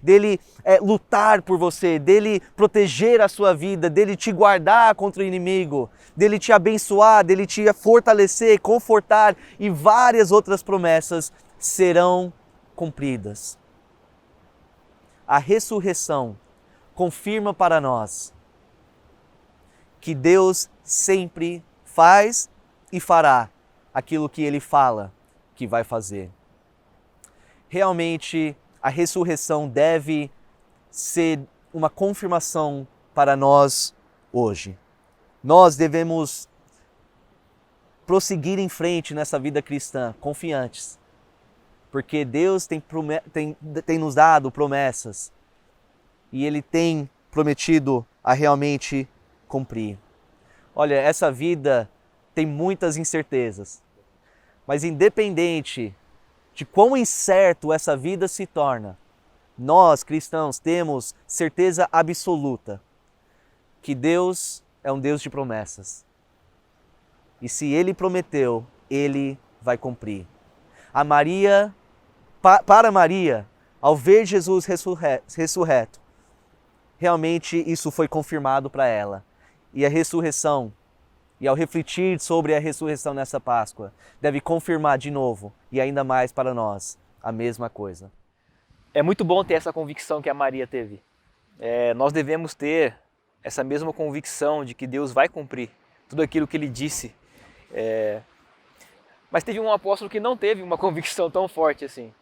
dele lutar por você, dele proteger a sua vida, dele te guardar contra o inimigo, dele te abençoar, dele te fortalecer, confortar e várias outras promessas serão cumpridas. A ressurreição confirma para nós que Deus sempre faz e fará aquilo que Ele fala que vai fazer. Realmente, a ressurreição deve ser uma confirmação para nós hoje. Nós devemos prosseguir em frente nessa vida cristã, confiantes, porque Deus tem nos dado promessas e Ele tem prometido a realmente cumprir. Olha, essa vida tem muitas incertezas, mas independente de quão incerto essa vida se torna, nós cristãos temos certeza absoluta que Deus é um Deus de promessas. E se Ele prometeu, Ele vai cumprir. Para Maria, ao ver Jesus ressurreto, realmente isso foi confirmado para ela. E a ressurreição, e ao refletir sobre a ressurreição nessa Páscoa, deve confirmar de novo, e ainda mais para nós, a mesma coisa.
É muito bom ter essa convicção que a Maria teve. Nós devemos ter essa mesma convicção de que Deus vai cumprir tudo aquilo que Ele disse. Mas teve um apóstolo que não teve uma convicção tão forte assim.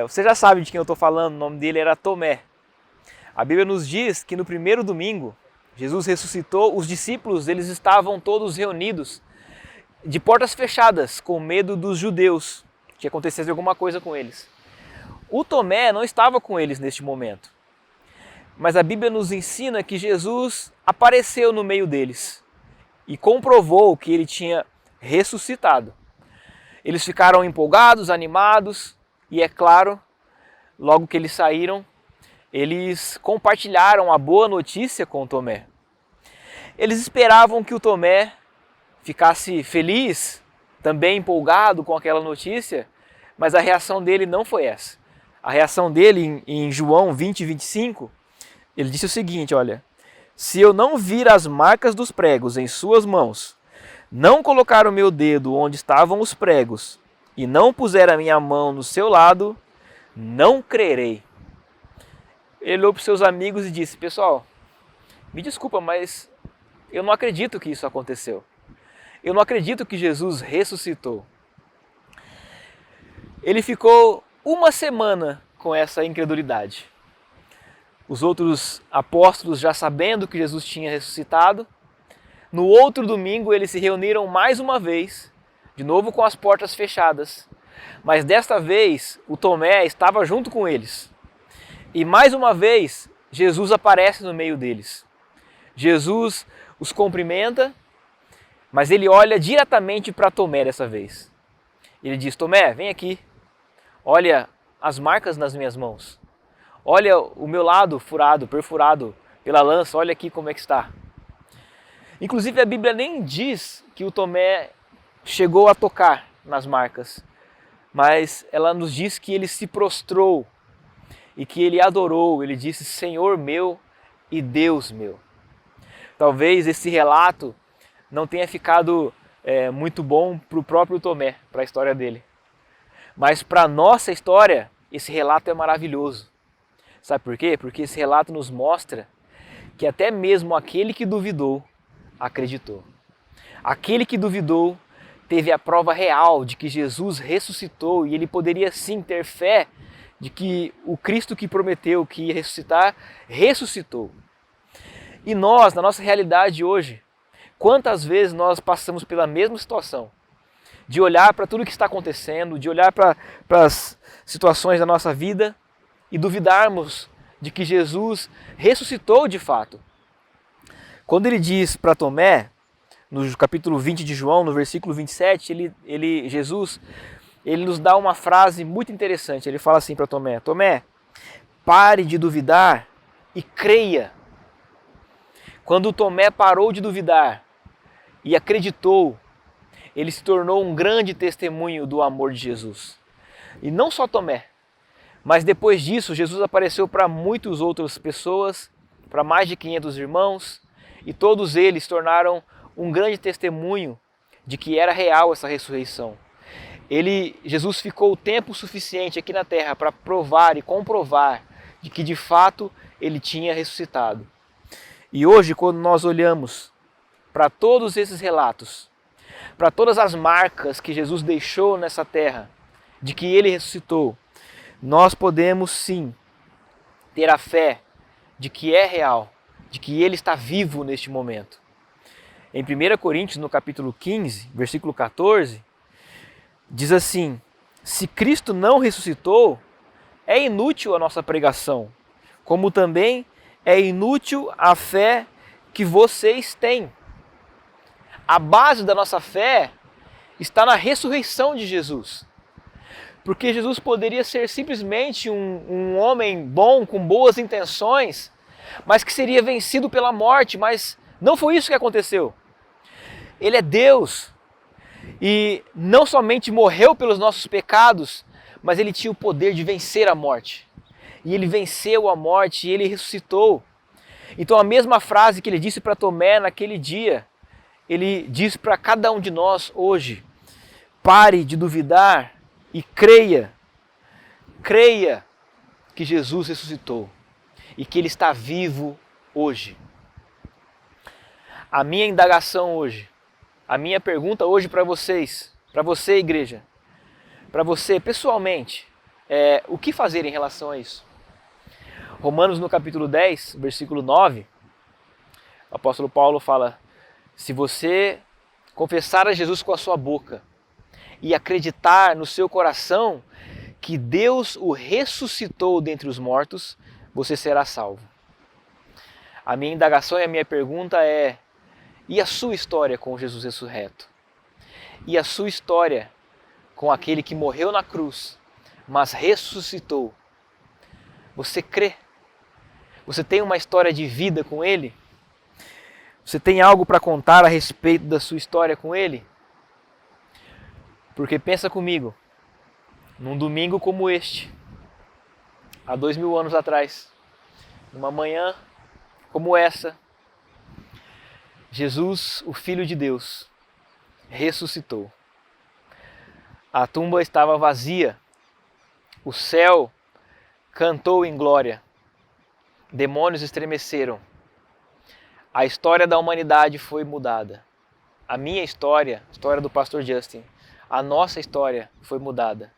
Você já sabe de quem eu estou falando, o nome dele era Tomé. A Bíblia nos diz que no primeiro domingo, Jesus ressuscitou, os discípulos eles estavam todos reunidos de portas fechadas, com medo dos judeus, que acontecesse alguma coisa com eles. O Tomé não estava com eles neste momento, mas a Bíblia nos ensina que Jesus apareceu no meio deles e comprovou que Ele tinha ressuscitado. Eles ficaram empolgados, animados e, é claro, logo que eles saíram, eles compartilharam a boa notícia com o Tomé. Eles esperavam que o Tomé ficasse feliz, também empolgado com aquela notícia, mas a reação dele não foi essa. A reação dele em João 20, 25, ele disse o seguinte, olha: se eu não vir as marcas dos pregos em suas mãos, não colocar o meu dedo onde estavam os pregos e não puser a minha mão no seu lado, não crerei. Ele olhou para os seus amigos e disse: pessoal, me desculpa, mas eu não acredito que isso aconteceu. Eu não acredito que Jesus ressuscitou. Ele ficou uma semana com essa incredulidade. Os outros apóstolos, já sabendo que Jesus tinha ressuscitado, no outro domingo eles se reuniram mais uma vez, de novo com as portas fechadas. Mas desta vez o Tomé estava junto com eles. E mais uma vez, Jesus aparece no meio deles. Jesus os cumprimenta, mas ele olha diretamente para Tomé dessa vez. Ele diz: Tomé, vem aqui. Olha as marcas nas minhas mãos. Olha o meu lado furado, perfurado pela lança. Olha aqui como é que está. Inclusive a Bíblia nem diz que o Tomé chegou a tocar nas marcas, mas ela nos diz que ele se prostrou e que ele adorou. Ele disse: Senhor meu e Deus meu. Talvez esse relato não tenha ficado muito bom para o próprio Tomé, para a história dele. Mas para a nossa história, esse relato é maravilhoso. Sabe por quê? Porque esse relato nos mostra que até mesmo aquele que duvidou, acreditou. Aquele que duvidou teve a prova real de que Jesus ressuscitou e ele poderia sim ter fé de que o Cristo que prometeu que ia ressuscitar, ressuscitou. E nós, na nossa realidade hoje, quantas vezes nós passamos pela mesma situação, de olhar para tudo que está acontecendo, de olhar para as situações da nossa vida e duvidarmos de que Jesus ressuscitou de fato. Quando ele diz para Tomé, no capítulo 20 de João, no versículo 27, Jesus nos dá uma frase muito interessante. Ele fala assim para Tomé: Tomé, pare de duvidar e creia. Quando Tomé parou de duvidar e acreditou, ele se tornou um grande testemunho do amor de Jesus. E não só Tomé, mas depois disso Jesus apareceu para muitas outras pessoas, para mais de 500 irmãos, e todos eles tornaram um grande testemunho de que era real essa ressurreição. Jesus ficou o tempo suficiente aqui na terra para provar e comprovar de que de fato ele tinha ressuscitado. E hoje, quando nós olhamos para todos esses relatos, para todas as marcas que Jesus deixou nessa terra, de que ele ressuscitou, nós podemos sim ter a fé de que é real, de que ele está vivo neste momento. Em 1 Coríntios, no capítulo 15, versículo 14, diz assim: se Cristo não ressuscitou, é inútil a nossa pregação, como também é inútil a fé que vocês têm. A base da nossa fé está na ressurreição de Jesus. Porque Jesus poderia ser simplesmente um homem bom, com boas intenções, mas que seria vencido pela morte, mas não foi isso que aconteceu. Ele é Deus e não somente morreu pelos nossos pecados, mas ele tinha o poder de vencer a morte. E ele venceu a morte e ele ressuscitou. Então a mesma frase que ele disse para Tomé naquele dia, ele diz para cada um de nós hoje: pare de duvidar e creia. Creia que Jesus ressuscitou e que ele está vivo hoje. A minha indagação hoje, a minha pergunta hoje para vocês, para você, igreja, para você pessoalmente, é: o que fazer em relação a isso? Romanos no capítulo 10, versículo 9, o apóstolo Paulo fala: se você confessar a Jesus com a sua boca e acreditar no seu coração que Deus o ressuscitou dentre os mortos, você será salvo. A minha indagação e a minha pergunta é: e a sua história com Jesus ressurreto? E a sua história com aquele que morreu na cruz, mas ressuscitou? Você crê? Você tem uma história de vida com Ele? Você tem algo para contar a respeito da sua história com Ele? Porque pensa comigo, num domingo como este, há 2000 anos atrás, numa manhã como essa, Jesus, o Filho de Deus, ressuscitou. A tumba estava vazia, o céu cantou em glória, demônios estremeceram, a história da humanidade foi mudada. A minha história, a história do pastor Justin, a nossa história foi mudada,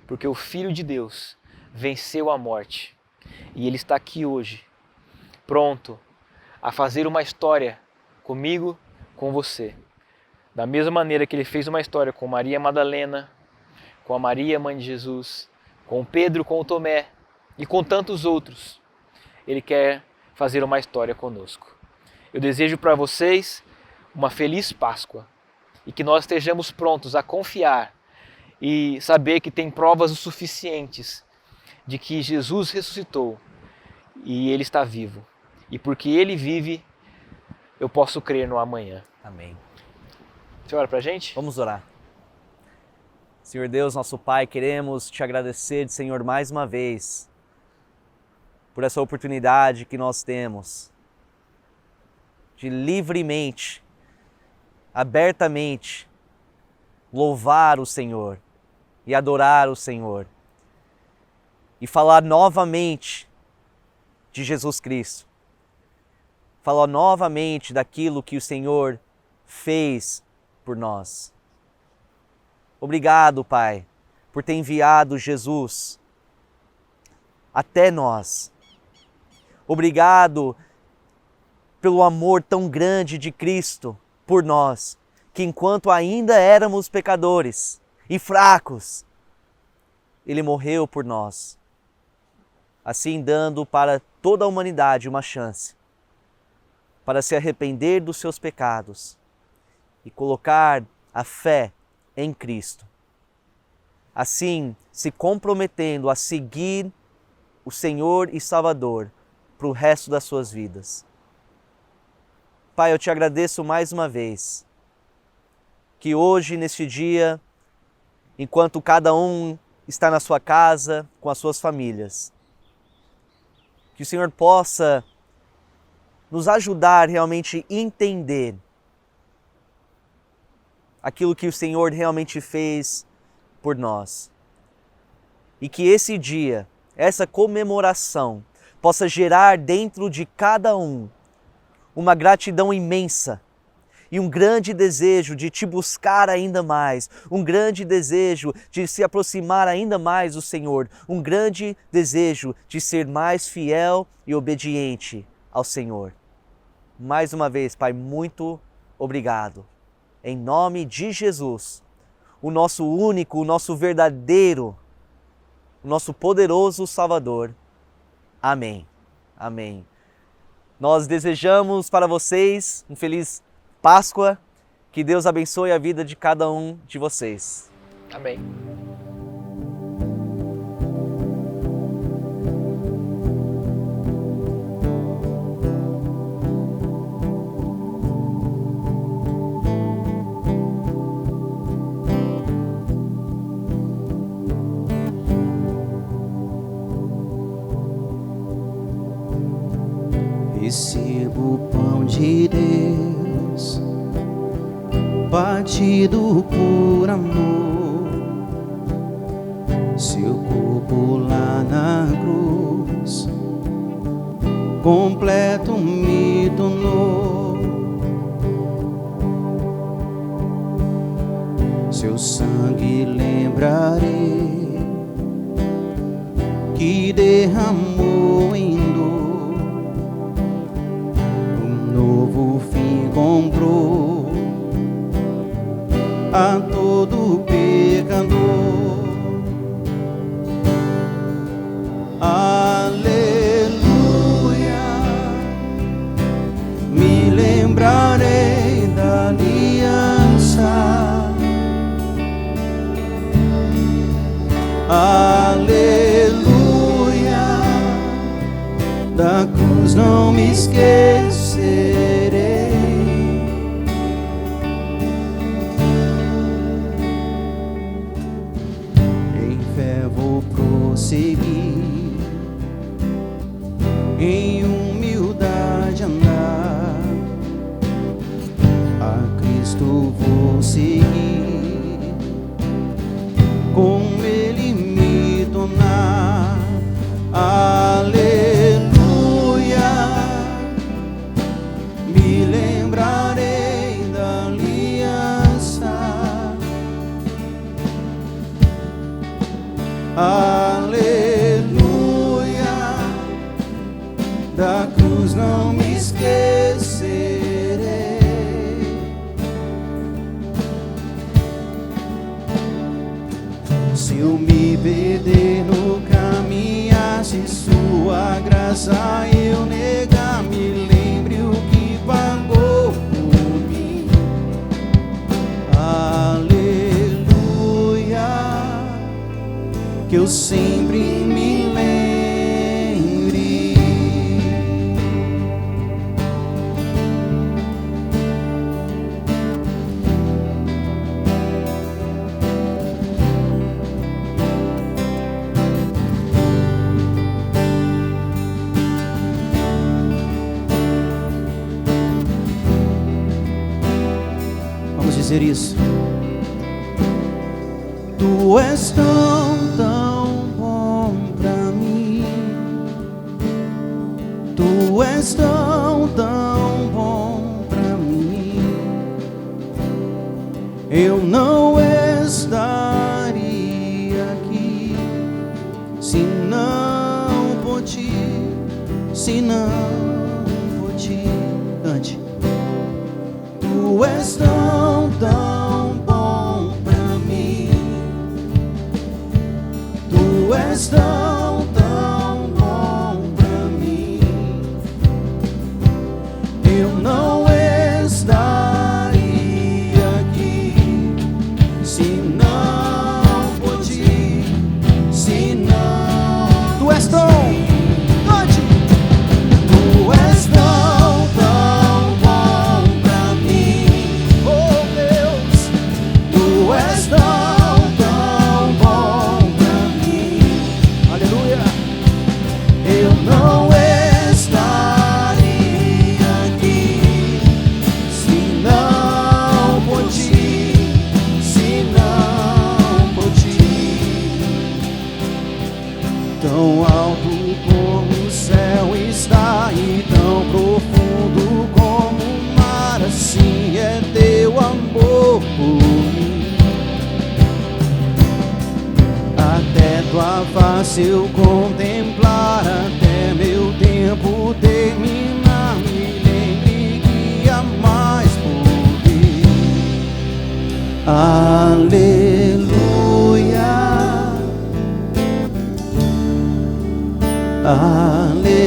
porque o Filho de Deus venceu a morte e Ele está aqui hoje, pronto a fazer uma história comigo, com você. Da mesma maneira que Ele fez uma história com Maria Madalena, com a Maria, mãe de Jesus, com Pedro, com o Tomé e com tantos outros. Ele quer fazer uma história conosco. Eu desejo para vocês uma feliz Páscoa e que nós estejamos prontos a confiar e saber que tem provas o suficientes de que Jesus ressuscitou e Ele está vivo. E porque Ele vive, eu posso crer no amanhã.
Amém.
Você ora pra gente?
Vamos orar. Senhor Deus, nosso Pai, queremos te agradecer, Senhor, mais uma vez, por essa oportunidade que nós temos de livremente, abertamente, louvar o Senhor e adorar o Senhor e falar novamente de Jesus Cristo. Falar novamente daquilo que o Senhor fez por nós. Obrigado, Pai, por ter enviado Jesus até nós. Obrigado pelo amor tão grande de Cristo por nós, que enquanto ainda éramos pecadores e fracos, Ele morreu por nós, assim dando para toda a humanidade uma chance para se arrepender dos seus pecados e colocar a fé em Cristo. Assim, se comprometendo a seguir o Senhor e Salvador para o resto das suas vidas. Pai, eu te agradeço mais uma vez que hoje, neste dia, enquanto cada um está na sua casa, com as suas famílias, que o Senhor possa nos ajudar realmente a entender aquilo que o Senhor realmente fez por nós. E que esse dia, essa comemoração, possa gerar dentro de cada um uma gratidão imensa e um grande desejo de te buscar ainda mais, um grande desejo de se aproximar ainda mais do Senhor, um grande desejo de ser mais fiel e obediente ao Senhor. Mais uma vez, Pai, muito obrigado. Em nome de Jesus, o nosso único, o nosso verdadeiro, o nosso poderoso Salvador. Amém. Amém. Nós desejamos para vocês um feliz Páscoa, que Deus abençoe a vida de cada um de vocês.
Amém.
Recebo o pão de Deus, partido por amor, seu corpo lá na cruz, completo me tornou. Seu sangue lembrarei, que derramou em dor, um novo fim comprou a todo pecador. Aleluia, me lembrarei da aliança. Aleluia, da cruz não me esquecerei. Em fé vou prosseguir, em humildade andar, a Cristo vou seguir, com Ele me tornar. Aleluia, me lembrarei da aliança. Aleluia, da cruz não me esquecerei. Se eu me perder no caminhar, se sua graça eu negar, me lembre o que pagou por mim. Aleluia, que eu sempre me lembre. Vamos dizer isso. Tu és tão, tão bom pra mim. Tu és tão, tão bom pra mim. Eu não estaria aqui se não por ti, se não por ti. Cante. Tu és tão, tão bom pra mim. Tu és tão, tão bom pra mim. Eu não estaria se eu contemplar até meu tempo terminar, me lembre que há mais por vir. Aleluia, aleluia,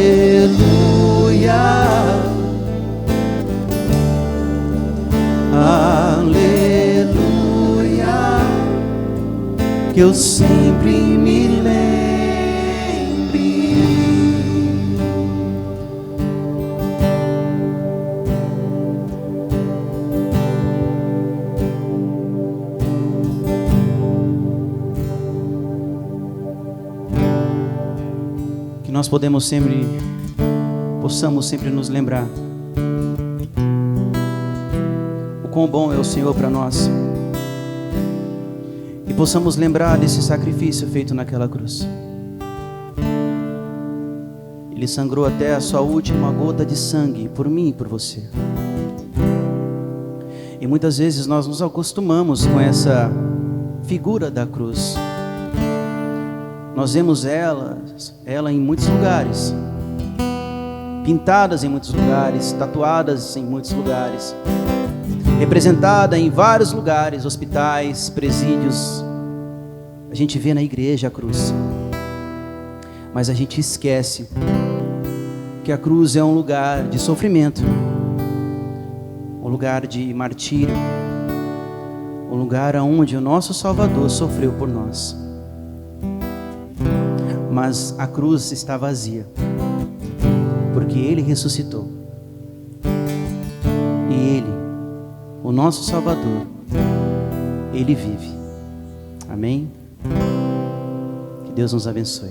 aleluia, que eu sempre me lembre. Que nós possamos sempre nos lembrar o quão bom é o Senhor para nós, e possamos lembrar desse sacrifício feito naquela cruz. Ele sangrou até a sua última gota de sangue por mim e por você. E muitas vezes nós nos acostumamos com essa figura da cruz. Nós vemos ela em muitos lugares, pintadas em muitos lugares, tatuadas em muitos lugares, representada em vários lugares, hospitais, presídios. A gente vê na igreja a cruz, mas a gente esquece que a cruz é um lugar de sofrimento, um lugar de martírio, um lugar onde o nosso Salvador sofreu por nós. Mas a cruz está vazia, porque Ele ressuscitou. E Ele, o nosso Salvador, Ele vive. Amém? Que Deus nos abençoe.